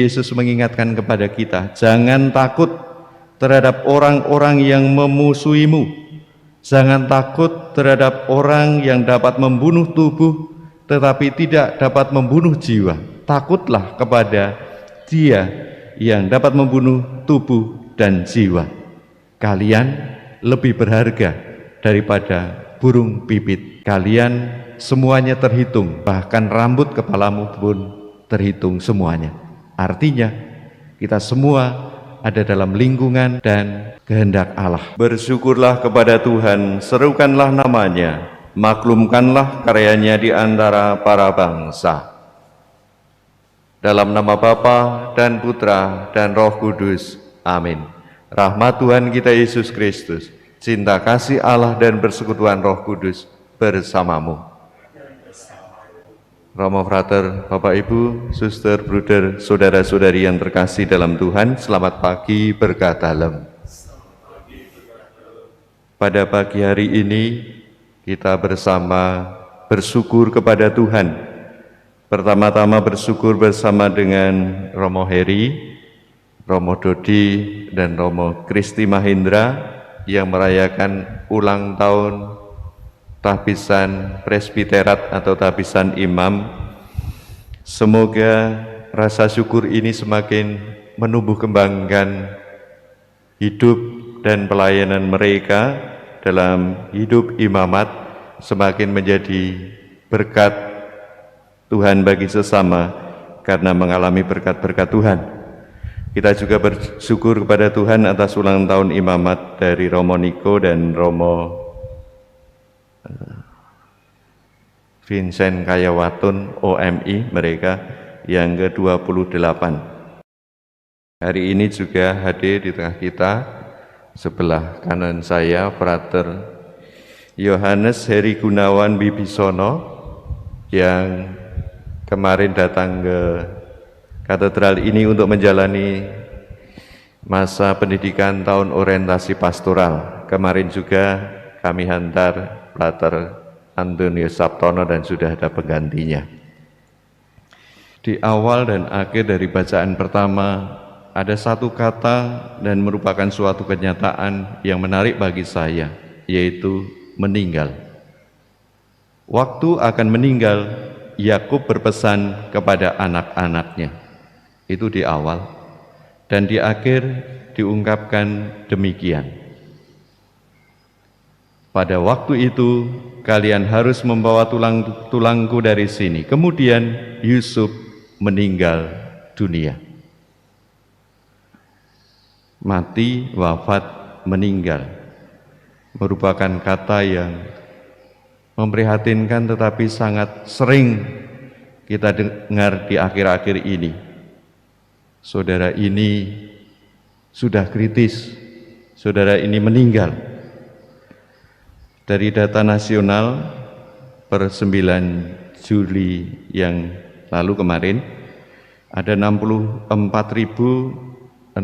Yesus mengingatkan kepada kita, jangan takut terhadap orang-orang yang memusuhimu. Jangan takut terhadap orang yang dapat membunuh tubuh, tetapi tidak dapat membunuh jiwa. Takutlah kepada Dia yang dapat membunuh tubuh dan jiwa. Kalian lebih berharga daripada burung pipit. Kalian semuanya terhitung, bahkan rambut kepalamu pun terhitung semuanya. Artinya, kita semua ada dalam lingkungan dan kehendak Allah. Bersyukurlah kepada Tuhan, serukanlah namanya, maklumkanlah karyanya di antara para bangsa. Dalam nama Bapa dan Putra dan Roh Kudus. Amin. Rahmat Tuhan kita Yesus Kristus, cinta kasih Allah dan persekutuan Roh Kudus bersamamu. Romo Frater, Bapak Ibu, Suster, Bruder, Saudara-saudari yang terkasih dalam Tuhan, selamat pagi berkat dalam. Pada pagi hari ini kita bersama bersyukur kepada Tuhan. Pertama-tama bersyukur bersama dengan Romo Heri, Romo Dodi, dan Romo Kristi Mahendra yang merayakan ulang tahun tahbisan presbiterat atau tahbisan imam. Semoga rasa syukur ini semakin menumbuh kembangkan hidup dan pelayanan mereka dalam hidup imamat, semakin menjadi berkat Tuhan bagi sesama karena mengalami berkat-berkat Tuhan. Kita juga bersyukur kepada Tuhan atas ulang tahun imamat dari Romo Niko dan Romo Vincent Kayawatun OMI mereka yang ke-28. Hari ini juga hadir di tengah kita sebelah kanan saya Frater Yohanes Heri Gunawan Bibisono yang kemarin datang ke katedral ini untuk menjalani masa pendidikan tahun orientasi pastoral. Kemarin juga kami hantar Frater Antonius Sabtono dan sudah ada penggantinya. Di awal dan akhir dari bacaan pertama ada satu kata dan merupakan suatu kenyataan yang menarik bagi saya, yaitu meninggal. Waktu akan meninggal, Yakub berpesan kepada anak-anaknya. Itu di awal, dan di akhir diungkapkan demikian. Pada waktu itu kalian harus membawa tulangku dari sini. Kemudian Yusuf meninggal dunia. Mati, wafat, meninggal merupakan kata yang memprihatinkan tetapi sangat sering kita dengar di akhir-akhir ini. Saudara ini sudah kritis, saudara ini meninggal. Dari data nasional per 9 Juli yang lalu kemarin ada 64.631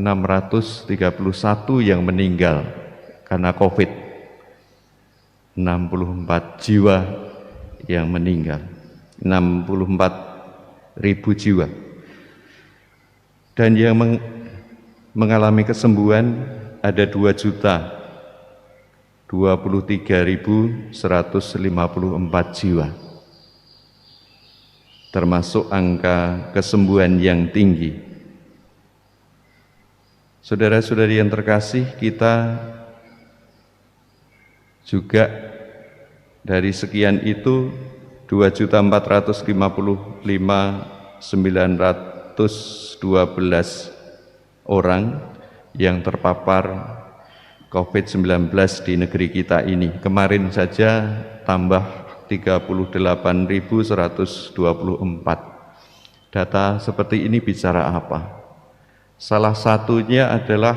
yang meninggal karena COVID. 64 jiwa yang meninggal, 64.000 jiwa. Dan yang mengalami kesembuhan ada 2.023.154 jiwa, termasuk angka kesembuhan yang tinggi. Saudara-saudari yang terkasih, kita juga dari sekian itu 2.455.912 orang yang terpapar COVID-19 di negeri kita ini. Kemarin saja tambah 38.124. Data seperti ini bicara apa? Salah satunya adalah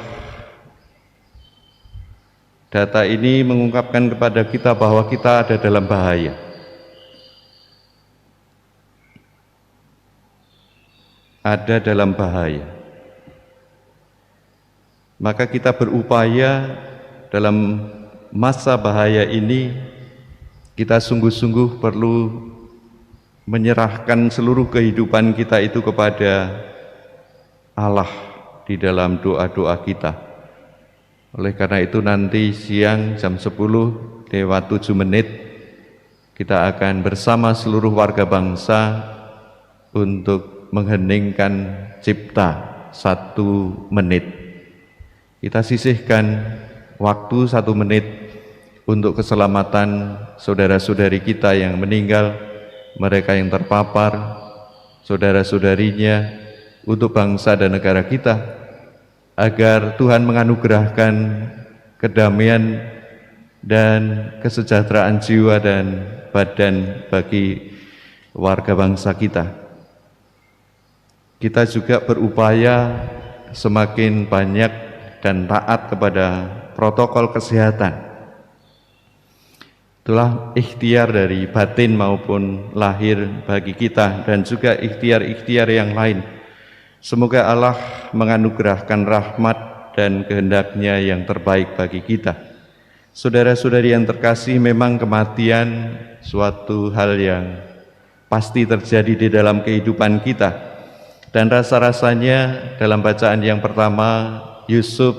data ini mengungkapkan kepada kita bahwa kita ada dalam bahaya. Ada dalam bahaya. Maka kita berupaya dalam masa bahaya ini, kita sungguh-sungguh perlu menyerahkan seluruh kehidupan kita itu kepada Allah di dalam doa-doa kita. Oleh karena itu nanti siang jam 10 lewat 7 menit kita akan bersama seluruh warga bangsa untuk mengheningkan cipta 1 menit. Kita sisihkan waktu 1 menit untuk keselamatan saudara-saudari kita yang meninggal, mereka yang terpapar, saudara-saudarinya, untuk bangsa dan negara kita, agar Tuhan menganugerahkan kedamaian dan kesejahteraan jiwa dan badan bagi warga bangsa kita. Kita juga berupaya semakin banyak dan taat kepada protokol kesehatan. Itulah ikhtiar dari batin maupun lahir bagi kita, dan juga ikhtiar-ikhtiar yang lain. Semoga Allah menganugerahkan rahmat dan kehendaknya yang terbaik bagi kita. Saudara-saudari yang terkasih, memang kematian suatu hal yang pasti terjadi di dalam kehidupan kita. Dan rasa-rasanya dalam bacaan yang pertama, Yusuf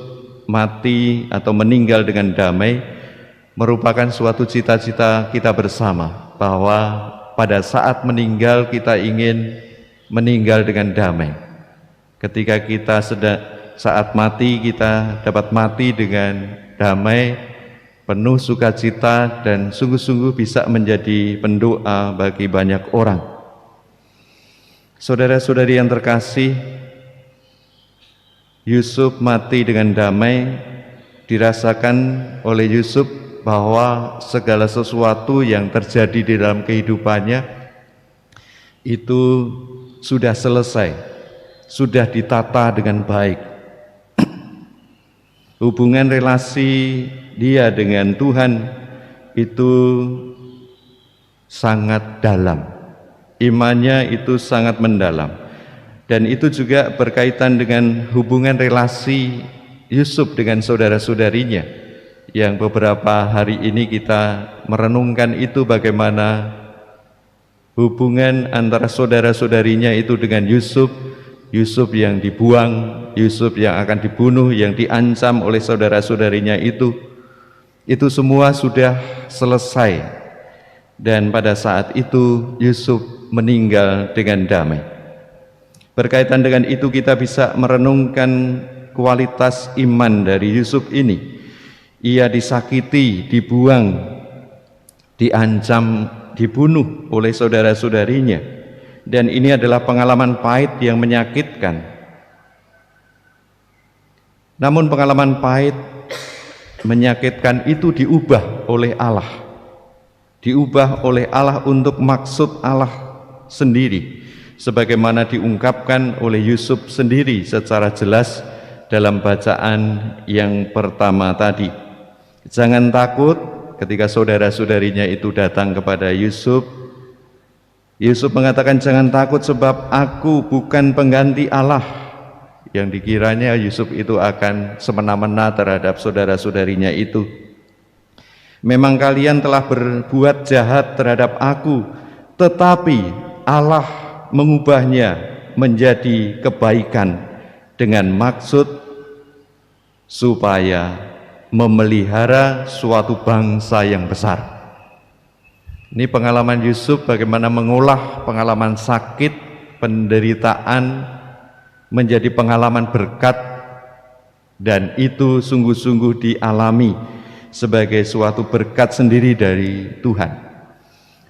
mati atau meninggal dengan damai merupakan suatu cita-cita kita bersama, bahwa pada saat meninggal kita ingin meninggal dengan damai. Ketika kita saat mati, kita dapat mati dengan damai, penuh sukacita, dan sungguh-sungguh bisa menjadi pendoa bagi banyak orang. Saudara-saudari yang terkasih, Yusuf mati dengan damai dirasakan oleh Yusuf bahwa segala sesuatu yang terjadi di dalam kehidupannya itu sudah selesai, sudah ditata dengan baik. Hubungan relasi dia dengan Tuhan itu sangat dalam, imannya itu sangat mendalam. Dan itu juga berkaitan dengan hubungan relasi Yusuf dengan saudara-saudarinya, yang beberapa hari ini kita merenungkan itu, bagaimana hubungan antara saudara-saudarinya itu dengan Yusuf. Yusuf yang dibuang, Yusuf yang akan dibunuh, yang diancam oleh saudara-saudarinya itu semua sudah selesai. Dan pada saat itu Yusuf meninggal dengan damai. Berkaitan dengan itu kita bisa merenungkan kualitas iman dari Yusuf ini. Ia disakiti, dibuang, diancam, dibunuh oleh saudara-saudarinya. Dan ini adalah pengalaman pahit yang menyakitkan. Namun pengalaman pahit menyakitkan itu diubah oleh Allah. Diubah oleh Allah untuk maksud Allah sendiri, sebagaimana diungkapkan oleh Yusuf sendiri secara jelas dalam bacaan yang pertama tadi. Jangan takut, ketika saudara-saudarinya itu datang kepada Yusuf, Yusuf mengatakan, jangan takut sebab aku bukan pengganti Allah. Yang dikiranya Yusuf itu akan semena-mena terhadap saudara-saudarinya itu. Memang kalian telah berbuat jahat terhadap aku, tetapi Allah mengubahnya menjadi kebaikan dengan maksud supaya memelihara suatu bangsa yang besar. Ini pengalaman Yusuf, bagaimana mengolah pengalaman sakit, penderitaan menjadi pengalaman berkat, dan itu sungguh-sungguh dialami sebagai suatu berkat sendiri dari Tuhan.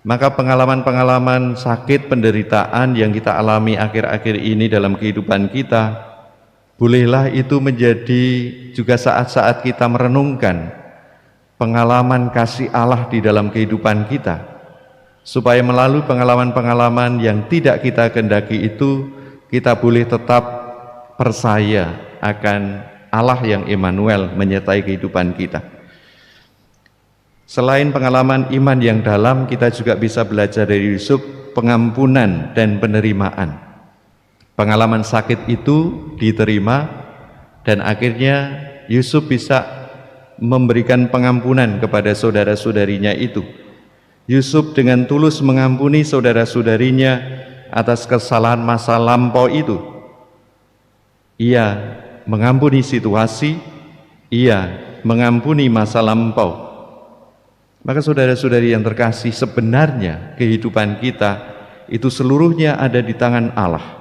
Maka pengalaman-pengalaman sakit, penderitaan yang kita alami akhir-akhir ini dalam kehidupan kita, bolehlah itu menjadi juga saat-saat kita merenungkan pengalaman kasih Allah di dalam kehidupan kita, supaya melalui pengalaman-pengalaman yang tidak kita kehendaki itu, kita boleh tetap percaya akan Allah yang Immanuel menyertai kehidupan kita. Selain pengalaman iman yang dalam, kita juga bisa belajar dari Yusuf pengampunan dan penerimaan. Pengalaman sakit itu diterima, dan akhirnya Yusuf bisa memberikan pengampunan kepada saudara-saudarinya itu. Yusuf dengan tulus mengampuni saudara-saudarinya atas kesalahan masa lampau itu. Ia mengampuni situasi, Ia mengampuni masa lampau. Maka saudara-saudari yang terkasih, sebenarnya kehidupan kita itu seluruhnya ada di tangan Allah.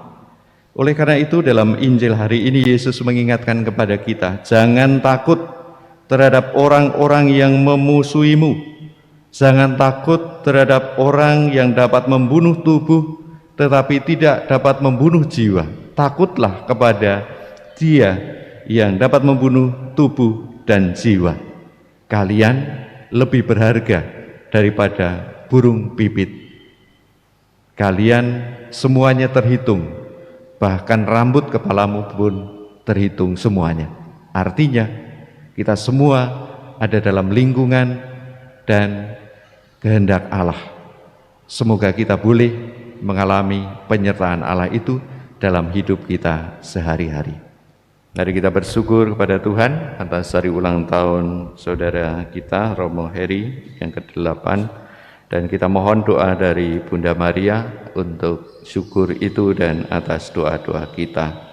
Oleh karena itu dalam Injil hari ini Yesus mengingatkan kepada kita, jangan takut terhadap orang-orang yang memusuhimu. Jangan takut terhadap orang yang dapat membunuh tubuh tetapi tidak dapat membunuh jiwa. Takutlah kepada Dia yang dapat membunuh tubuh dan jiwa. Kalian lebih berharga daripada burung pipit. Kalian semuanya terhitung, bahkan rambut kepalamu pun terhitung semuanya. Artinya kita semua ada dalam lingkungan dan kehendak Allah. Semoga kita boleh mengalami penyertaan Allah itu dalam hidup kita sehari-hari. Mari kita bersyukur kepada Tuhan atas hari ulang tahun saudara kita Romo Heri yang ke-8, dan kita mohon doa dari Bunda Maria untuk syukur itu dan atas doa-doa kita.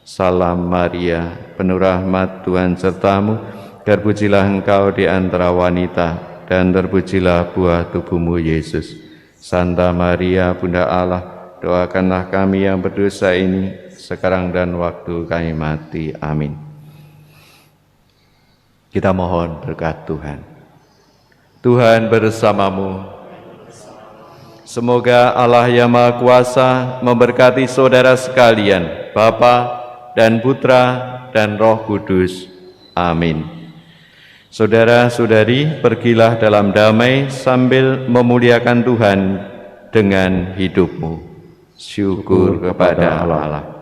Salam Maria, penuh rahmat, Tuhan sertamu, terpujilah engkau di antara wanita, dan terpujilah buah tubuhmu Yesus. Santa Maria, Bunda Allah, doakanlah kami yang berdosa ini, sekarang dan waktu kami mati. Amin. Kita mohon berkat Tuhan. Tuhan bersamamu. Semoga Allah yang Maha Kuasa memberkati saudara sekalian, Bapa dan Putra dan Roh Kudus. Amin. Saudara-saudari, pergilah dalam damai sambil memuliakan Tuhan dengan hidupmu. Syukur kepada Allah.